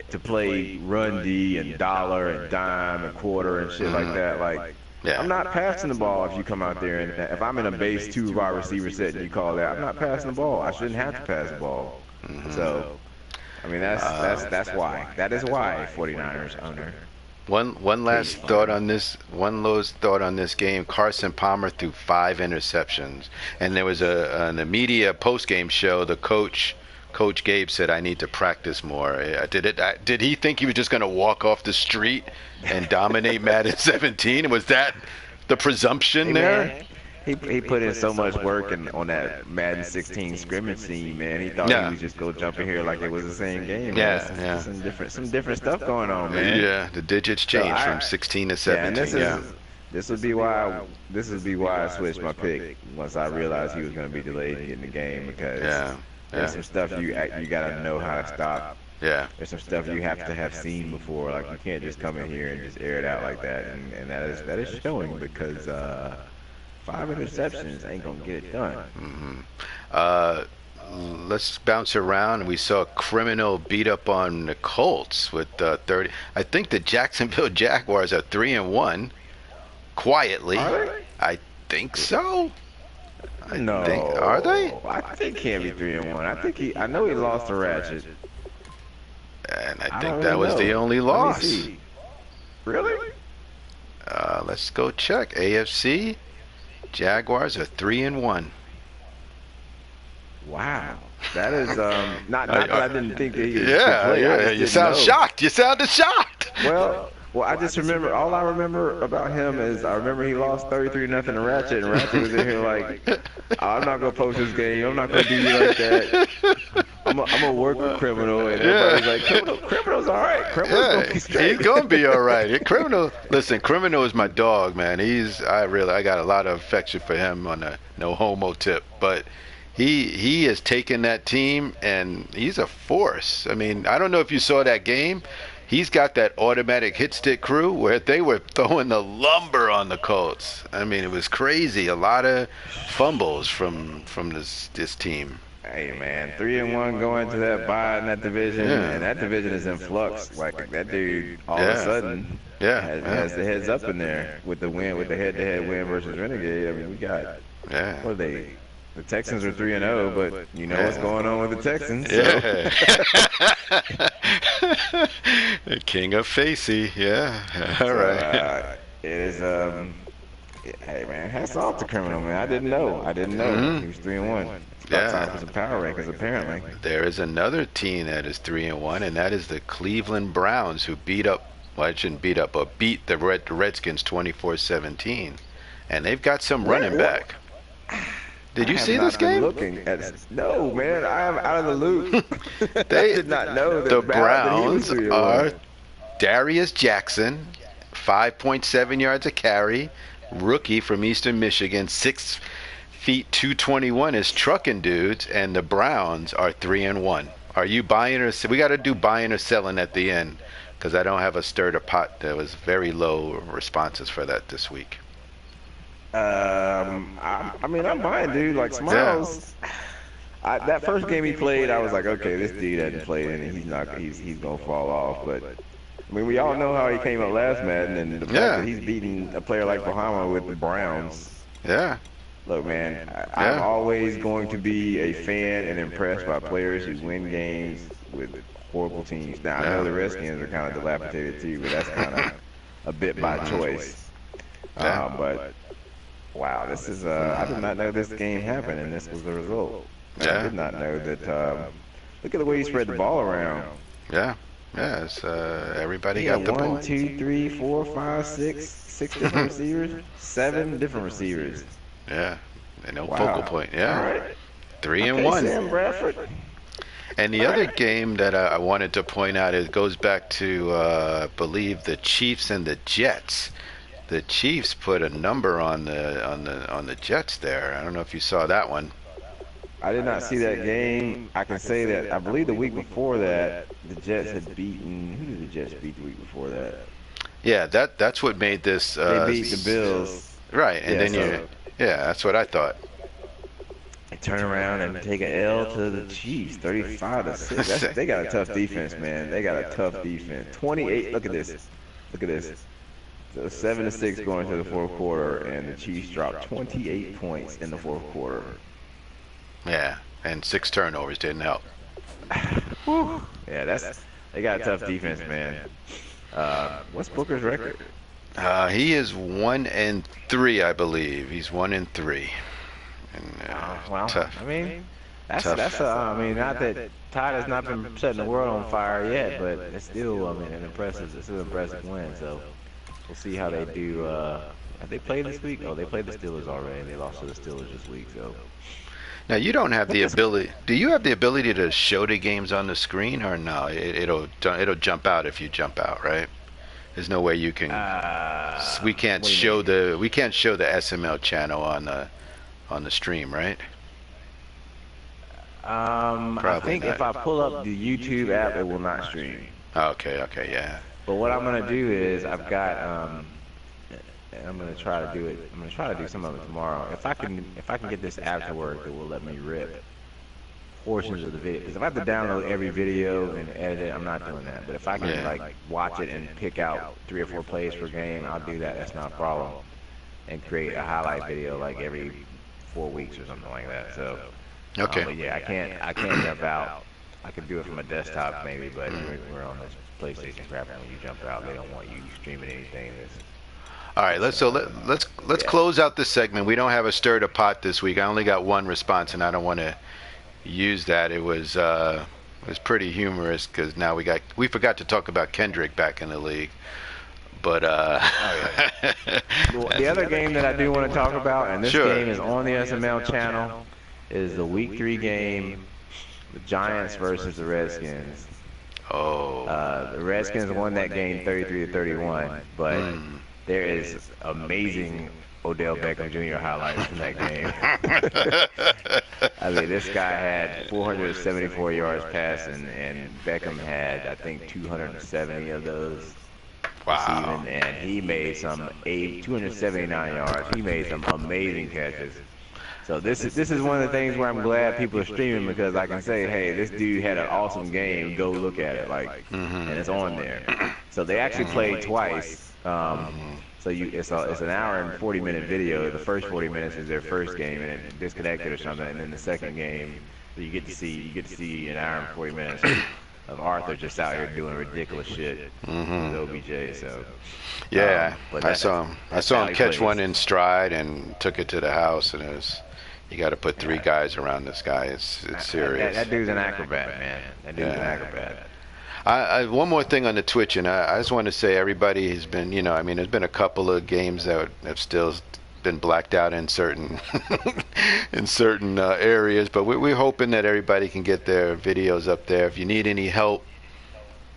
to play run D and dollar and dime and quarter and shit like that. Like, I'm not passing the ball if you come out there and if I'm in a base 2 wide receiver set and you call that, I'm not passing the ball. I shouldn't have to pass the ball. So. I mean, that's why. That is why 49ers owner. One last thought on this. One last thought on this game. Carson Palmer threw 5 interceptions, and there was a media post-game show. The Coach Gabe said, "I need to practice more." Did he think he was just going to walk off the street and dominate Madden 17? Was that the presumption there? Man. He put in so much work on that Madden 16 scrimmage scene, man. He thought he was just go jump in here like it was the same game. Yeah, Some different stuff going on, man. Yeah, the digits changed from 16 to 17. This would be why I switched my pick once I realized he was going to be delayed in getting the game because there's some stuff you got to know how to stop Yeah. There's some stuff you have to have seen before. Like you can't just come in here and just air it out like that. And that is showing because 5 interceptions ain't gonna get it done. Hmm. Uh, let's bounce around. We saw a criminal beat up on the Colts with 30. I think the Jacksonville Jaguars are 3-1 quietly. Are they? I think so. I think are they? No, I think he can't be 3-1. I know he lost to Ratchet. And I I think don't that really was the know. only Let me loss. see. Really? Let's go check. AFC Jaguars are 3-1. Wow. That is not that I didn't think that he could Yeah, play. I yeah. just You didn't sound know. shocked. You sounded shocked. Well, I just remember all I remember about him is I remember he lost 33-0 to Ratchet, and Ratchet was in here like, "Oh, I'm not gonna post this game. I'm not gonna do you like that. I'm a work with criminal," and everybody's like, "Criminal's all right. Criminal's Yeah, gonna be straight." he's gonna be all right. Criminal, listen, Criminal is my dog, man. I got a lot of affection for him on a no homo tip, but he has taken that team and he's a force. I mean, I don't know if you saw that game. He's got that automatic hit stick crew where they were throwing the lumber on the Colts. I mean, it was crazy. A lot of fumbles from this team. Hey man, 3-1 going to that bye in that division, Yeah. and that division is in flux. Like that dude, all of Yeah. a sudden, Yeah, has the heads up in there with the win, with the head-to-head win versus Renegade. I mean, we got Yeah. what are they? The Texans are 3-0, but you know what's going on with the Texans. So. Yeah. The King of Facey. Yeah. All So, right. it is. Hey man, hats off to Criminal, man. I didn't know. He was 3-1. It's about time for some power rankings, apparently. There is another team that is 3-1, and that is the Cleveland Browns, who beat up. Well, I shouldn't beat up, but beat the Redskins 24-17, and they've got some running back. Did you see this game? No, man. I am out of the loop. I They, did not know that the that he was Browns 3-1. are Darius Jackson, 5.7 yards a carry, rookie from Eastern Michigan, 6 feet 221 is trucking dudes, and the Browns are 3-1. Are you buying or we got to do buying or selling at the end because I don't have a stir to pot. There was very low responses for that this week. I mean, I'm buying, dude. Like Smiles, that first game he played, I was like, okay, this dude hasn't played, and he's gonna fall off. But I mean, we all know how he came up last Madden, and the fact that he's beating a player like Bahama with the Browns. Yeah. Look, man, I'm always going to be a fan and impressed by players who win games with horrible teams. Now, I know the Redskins are kind of dilapidated too, but that's kind of a bit by choice. But wow, this is I did not know this game happened, and this was the result. I did not know that. Look at the way he spread the ball around. Yeah. Yeah. It's, everybody Yeah, got the ball. 1, 2, 3, 4, 5, 6 different receivers, 7 different receivers. Yeah. And no focal point. Yeah. All right. 3-1. Sam Bradford. And the other game that I wanted to point out, it goes back to I believe the Chiefs and the Jets. The Chiefs put a number on the Jets there. I don't know if you saw that one. I did not see that game. I can say that I believe the week before that the Jets had beaten. Who did the Jets beat the week before that? Yeah, that's what made this. They beat the Bills. Right, and then that's what I thought. They turn around and take an L to the Chiefs, 35-6. They got a tough defense, man. They got a tough defense. 28. Look at this. Look at this. So 7-6 going to the fourth quarter, and the Chiefs dropped 28 points in the fourth quarter. Yeah, and 6 turnovers didn't help. Yeah, they got a tough defense, man. What's Booker's record? He is 1-3, I believe. He's 1-3. And, tough. I mean, I mean, not that Todd has not been setting the world on fire yet, but it's still, I mean, it's an impressive win. So we'll see how they do. Have they played this week? Oh, they played the Steelers already. They lost to the Steelers this week. So now you don't have the ability. Do you have the ability to show the games on the screen, or no? It'll jump out if you jump out, right? There's no way you can. We can't show the SML channel on the stream, right? I Probably think not. if I pull up the YouTube app, it will not stream. Okay, okay, yeah. But what I'm gonna do is I've got and I'm gonna try to do it. I'm gonna try to do some of it tomorrow. If I can get this app to work that will let me rip portions of the video. Because if I have to download every video and edit it, I'm not doing that. But if I can Yeah. like watch it and pick out 3 or 4 plays per game, I'll do that. That's not a problem. And create a highlight video like every 4 weeks or something like that. So, Okay. but yeah, I can't jump out. I could do it from a desktop maybe, but we're on this PlayStation crap, and when you jump out, they don't want you streaming anything. All right, let's Yeah. close out this segment. We don't have a stir to pot this week. I only got one response, and I don't want to use that. It was pretty humorous because now we forgot to talk about Kendrick back in the league. But Oh yeah. Well, the other game that I do want to talk about, and this Sure. game is on the SML channel, is the Week 3 game, the Giants versus the Redskins. Oh. The Redskins won that game 33-31, but there is amazing Odell Beckham Jr. highlights from that game. I mean, this guy had 474 yards passing, and Beckham had, I think, 270 of those. Wow. Receiving, and he made some 279 yards. He made some amazing catches. So this is one of the things where I'm glad people are streaming because I can say, hey, this dude had an awesome game. Go look at it, and it's on there. So they actually played twice. So it's an hour and 40-minute video. The first 40 minutes is their first game, and it disconnected or something. And then the second game, you get to see an hour and 40 minutes of Arthur just out here doing ridiculous shit with OBJ. So Yeah, but I saw him. I that's saw how him he catch plays. one in stride and took it to the house, and you got to put three guys around this guy. It's serious. That dude's an acrobat, man. That dude's an acrobat. One more thing on the Twitch, and I just want to say everybody has been, there's been a couple of games that have still been blacked out in certain areas, but we're hoping that everybody can get their videos up there. If you need any help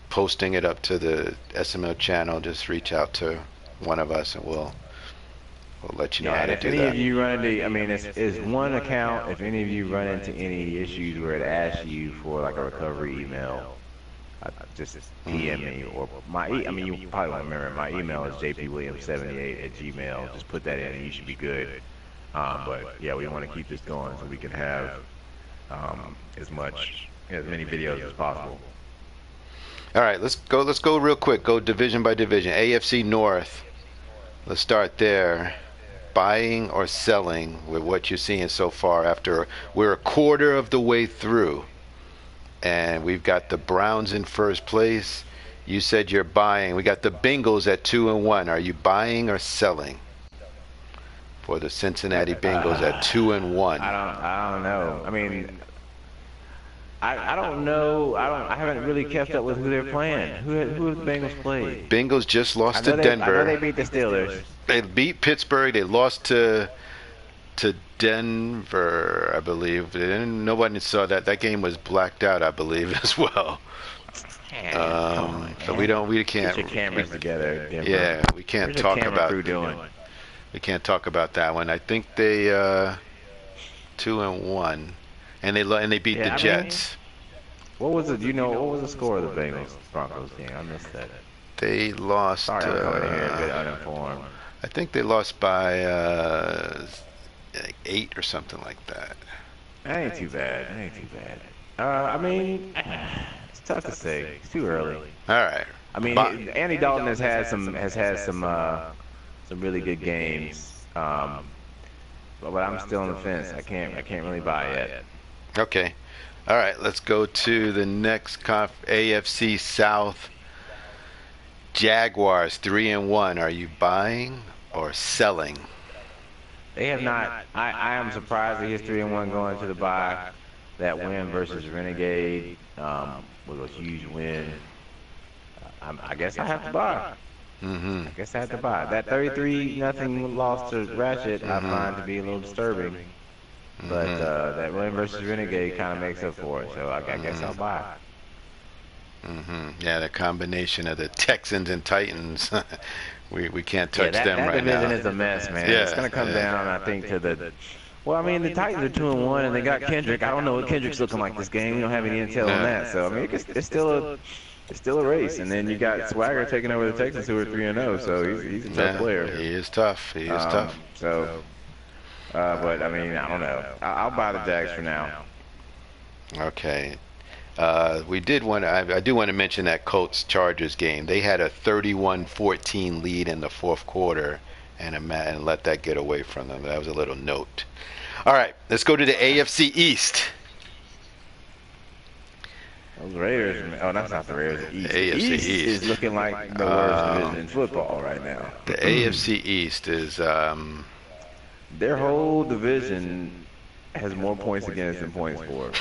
posting it up to the SML channel, just reach out to one of us, and we'll let you know how to do if any that. of you run into, I mean, it's one account. If any of you run into any issues where it asks you for like a recovery email, just PM me or I mean, you probably won't remember. My email is jpwilliams78@gmail. Just put that in, and you should be good. But yeah, we want to keep this going so we can have as many videos as possible. All right, let's go real quick. Go division by division. AFC North. Let's start there. Buying or selling with what you're seeing so far after we're a quarter of the way through. And we've got the Browns in first place. You said you're buying. We got the Bengals at 2-1. Are you buying or selling for the Cincinnati Bengals at 2-1? I don't know. I mean, I don't know. I haven't really kept up with who they're playing. Who have the Bengals played? Bengals just lost to I know Denver. they beat the Steelers. They beat Pittsburgh. They lost to Denver, I believe. Nobody saw that. That game was blacked out, I believe, as well. So we can't. Get your cameras together. Denver. Yeah, we can't Where's talk the camera about. crew doing? We can't talk about that one. I think they 2-1, and they beat the Jets. What was it? What was the score of the Bengals Broncos game? I missed that. They lost. Sorry, I'm coming here a bit uninformed. I think they lost by 8 or something like that. That ain't too bad. I mean, it's tough to say. It's too early. All right. I mean, Andy Dalton has had some really good games. But I'm still on the fence. I can't really buy yet. Okay. All right. Let's go to the next AFC South. Jaguars 3-1. Are you buying or selling? They have not. I am surprised that he's 3-1 going to the bye. That win versus Renegade was a huge win. I guess I have to buy. I guess I have to buy. That 33-0 loss to Ratchet I find to be a little disturbing. But that win versus Renegade kind of makes up for it. So I guess I'll buy. Yeah, the combination of the Texans and Titans, we can't touch them right now. That division is a mess, man. It's going to come down, I think, to the Well, I mean, the Titans are 2-1, and they got Kendrick. I don't know what Kendrick's looking like this game. We don't have any intel on that. So I mean, it's still a race. And then you got Swagger taking over the Texans, who are 3-0. So he's a tough player. He is tough. He is tough. But I mean, I don't know. I'll buy the Jags for now. Okay. We did want. I do want to mention that Colts Chargers game. They had a 31-14 lead in the fourth quarter, and let that get away from them. That was a little note. All right, let's go to the AFC East. Those Raiders. Oh, that's not the Raiders. The AFC East is looking like the worst division in football right now. The AFC East is. Their whole division has more points against than points for.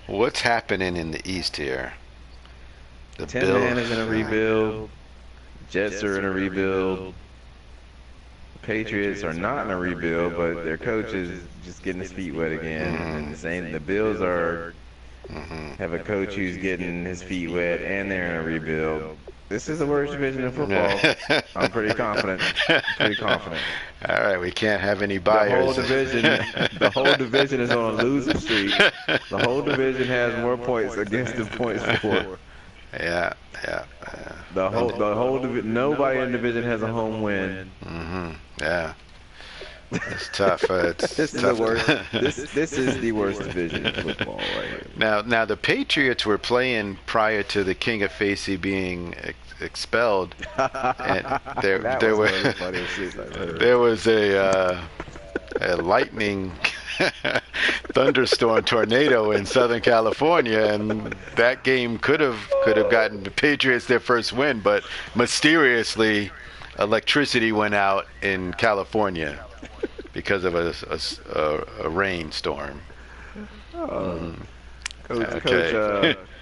What's happening in the East here? The Bills. Man is in a rebuild. Jets are in a rebuild. Patriots are not in a rebuild, but their coach is just getting his feet wet again. And the Bills have a coach who's getting his feet wet, and they're in a rebuild. This is the worst division in football. I'm pretty confident. All right, we can't have any buyers. The whole division is on a losing streak. The whole division has more points against than points for. Yeah. Nobody in the division has a home win. Yeah. It's tough. This is the worst division in football right here. Now the Patriots were playing prior to the King of Facey being expelled, and there was a lightning thunderstorm tornado in Southern California, and that game could have gotten the Patriots their first win, but mysteriously electricity went out in California because of a rainstorm.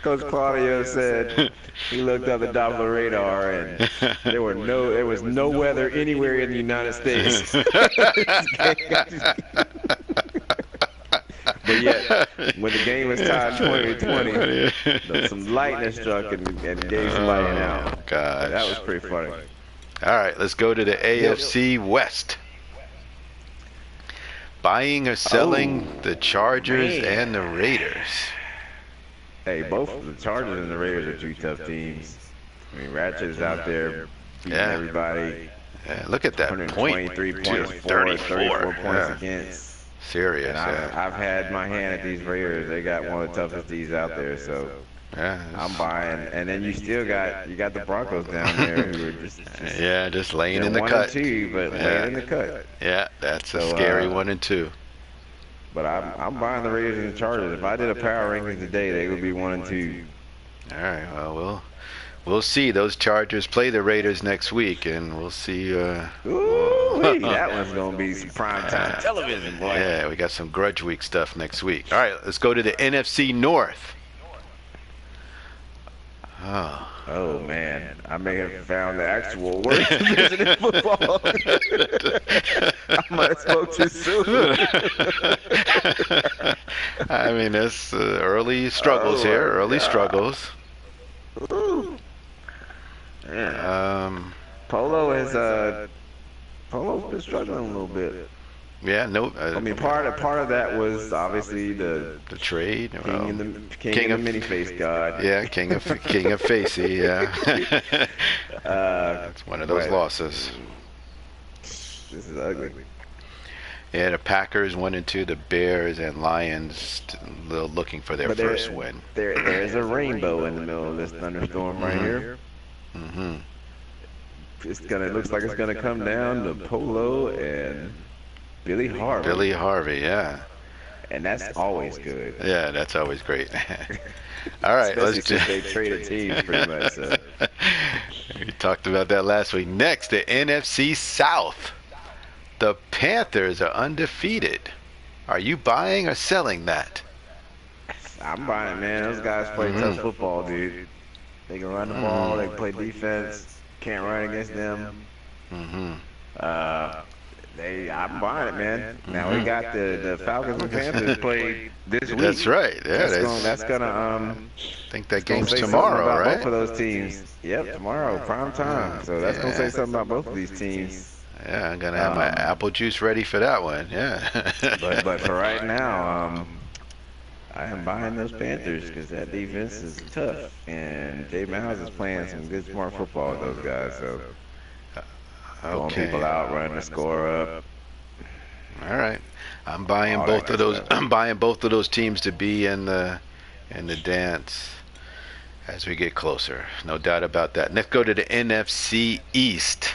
Coach Claudio said he looked up the Doppler radar and there was no weather anywhere in the United States. But yet, when the game was tied 20-20, some lightning struck and gave some lightning out. Oh, gosh. That was pretty funny. All right, let's go to the AFC West. Buying or selling the Chargers and the Raiders. Hey, both the Chargers and the Raiders are two tough teams. I mean, Ratchet is out there beating everybody. Yeah, look at that 123 points, 34 points against. Serious. And I've had my hand at these Raiders. They got one of the toughest D's out there, so I'm buying. And then you got the Broncos down there who are just laying in the cut. 1-2, but laying in the cut. Yeah, that's a scary 1-2. But I'm buying the Raiders and the Chargers. If I did a power ranking today, they would be 1-2. All right. Well, we'll see. Those Chargers play the Raiders next week, and we'll see. That one's gonna be some primetime television, boy. Yeah, we got some Grudge Week stuff next week. All right, let's go to the NFC North. Oh man, I may have found the actual worst division in football. I might have spoke too soon. I mean, it's early struggles here. Early struggles. Polo's been struggling a little bit. Yeah, no. I mean, part of that was obviously the trade. King of Mini-Face God. Yeah, King of Facey. Yeah. That's one of those losses. This is ugly. Yeah, the Packers 1-2, the Bears and Lions looking for their first win. There's a rainbow in the middle of this thunderstorm right here. It looks like it's gonna come down to Polo and Billy Harvey. Yeah. And that's always good. Yeah, that's always great. All right, let's just they traded teams pretty much. So. We talked about that last week. Next, the NFC South. The Panthers are undefeated. Are you buying or selling that? I'm buying it, man. Those guys play tough football, dude. They can run the ball. They can play defense. Can't run against them. I'm buying it, man. Now we got the Falcons and Panthers played this week. That's right. Yeah, that's gonna I think that game's tomorrow, right? Both of those teams. Yep, tomorrow, prime time. So that's gonna say something about both of these teams. Yeah, I'm gonna have my apple juice ready for that one. Yeah. But for right now, I am buying those Panthers because that defense is tough, and Jay Miles is playing some good, smart football with those guys. So blowing people Okay. out, running the score up, All right. I'm buying all that both of good those. stuff. I'm buying both of those teams to be in the dance as we get closer. No doubt about that. Let's go to the NFC East.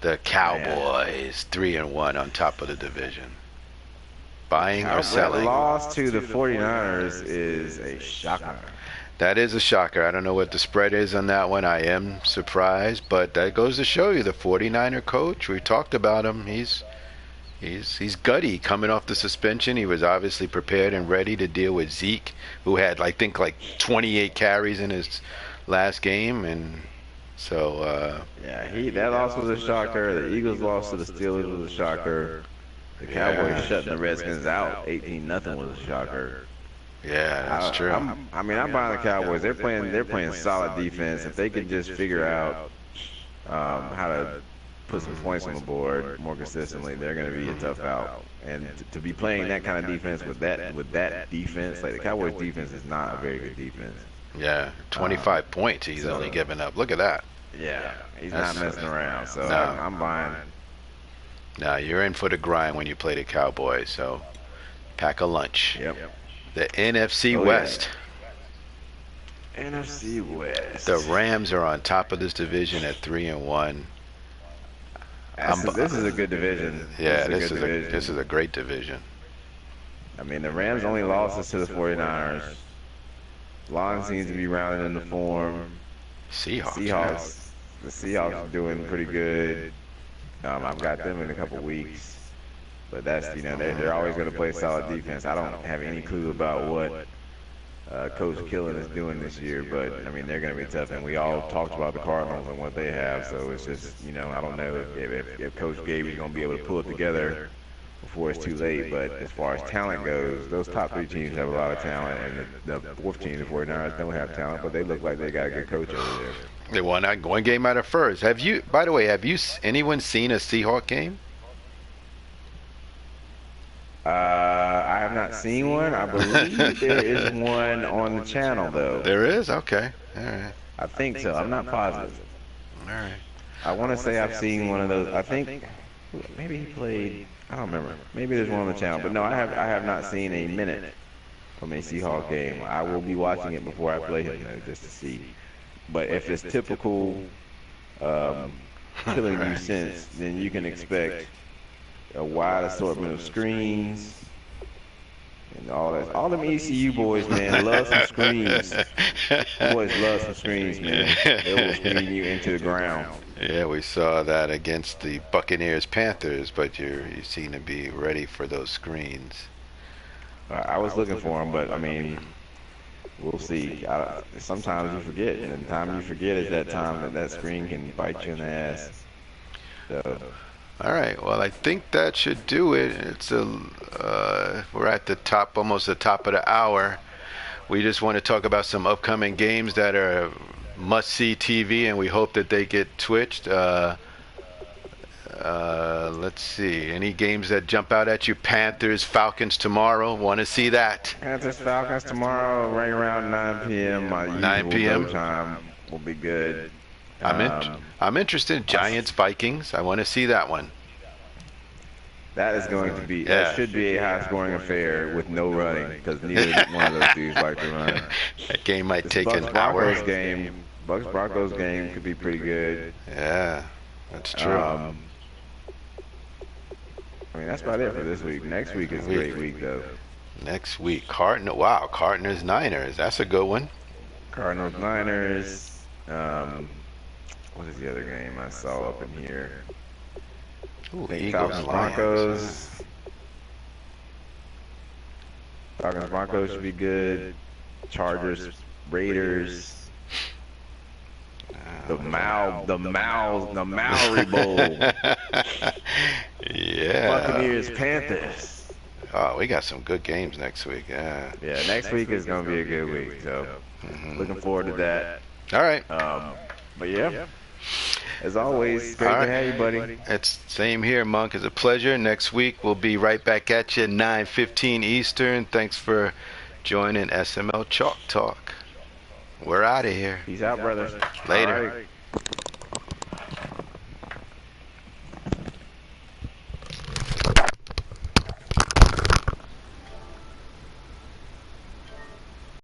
The Man, Cowboys, 3-1 on top of the division. Buying or that selling? loss to the 49ers is a shocker. That is a shocker. I don't know what the spread is on that one. I am surprised, but that goes to show you the 49er coach. We talked about him. He's gutty coming off the suspension. He was obviously prepared and ready to deal with Zeke, who had I think like 28 carries in his last game, and so Yeah, that loss was a shocker. The Eagles loss to the Steelers was a shocker. The Cowboys shutting the Redskins out 18-0 was a shocker. yeah, that's true. I'm buying the Cowboys. They're playing solid defense. If they can just figure out how to put some points on the board more consistently, they're going to be a tough out. And to be playing that kind of defense with that defense, like the Cowboys defense is not a very good defense. Yeah, 25 points he's only given up. Look at that. Yeah, he's not messing around. So No. I'm buying. Now you're in for the grind when you play the Cowboys. So pack a lunch. Yep. The NFC Oh, yeah. West. NFC West. The Rams are on top of this division at 3-1. This is a good division. Yeah, this this is a great division. I mean, the Rams only lost us to the 49ers. Long seems to be rounding into form. Seahawks. The Seahawks are doing pretty good. I've got them in a couple weeks, but that's they're always going to play solid defense. I don't have any clue about what Coach Killen is doing this year, but I mean they're going to be tough. And we all talked about the Cardinals and what they have, so it's just I don't know if Coach Gabe is going to be able to pull it together before it's too late. But as far as talent goes, those top three teams have a lot of talent, and the fourth team, the 49ers, don't have talent, but they look like they got a good coach over there. They won one game out of first. By the way, anyone seen a Seahawk game? I have not seen one. I believe there is one on the channel, though. There is? Okay. All right. I think so. I'm not positive. All right. I want to say I've seen one of those. I think maybe he played. I don't remember. Maybe there's one on the channel, but no, I have not seen a minute from a Seahawks game. I will be watching it before I play him though, just to see. But if it's typical killing you sense, then you can expect a wide assortment of screens and all that. All them ECU boys, man, love some screens. Boys love some screens, man. They will screen you into the ground. Yeah, we saw that against the Buccaneers Panthers, but you seem to be ready for those screens. I was looking for them, but I mean, we'll see. Sometimes you forget, and the time you forget is that time that screen can bite you in the ass. So. All right. Well, I think that should do it. We're at the top, almost the top of the hour. We just want to talk about some upcoming games that are must-see TV, and we hope that they get twitched. Let's see. Any games that jump out at you? Panthers, Falcons tomorrow. Want to see that? Panthers, Falcons tomorrow, right around 9 p.m. My 9 p.m. usual time will be good. I'm interested in Giants, Vikings. I want to see that one. That is going to be. That should be a high-scoring affair with no running, because neither one of those dudes like to run. That game might take an Bucks-Broncos hour. Bucks-Broncos game could be pretty good. Yeah, that's true. I mean, that's about it for this week. Next week is a great week, though. Next week, Cardinals, Niners. That's a good one. Cardinals, Niners. What is the other game I saw up in here? Ooh, Eagles, Eagles, Broncos. Falcons, Broncos should be good. Chargers, Raiders. The Maori Bowl. Yeah. Buccaneers, Panthers. Oh, we got some good games next week. Yeah. Yeah, next week is going to be a good week. So, looking forward to that. All right. But yeah. As always, All great to right. have you, buddy. It's same here, Monk. It's a pleasure. Next week we'll be right back at you 9:15 Eastern. Thanks for joining SML Chalk Talk. We're out of here. Peace out, brother. All Later. right.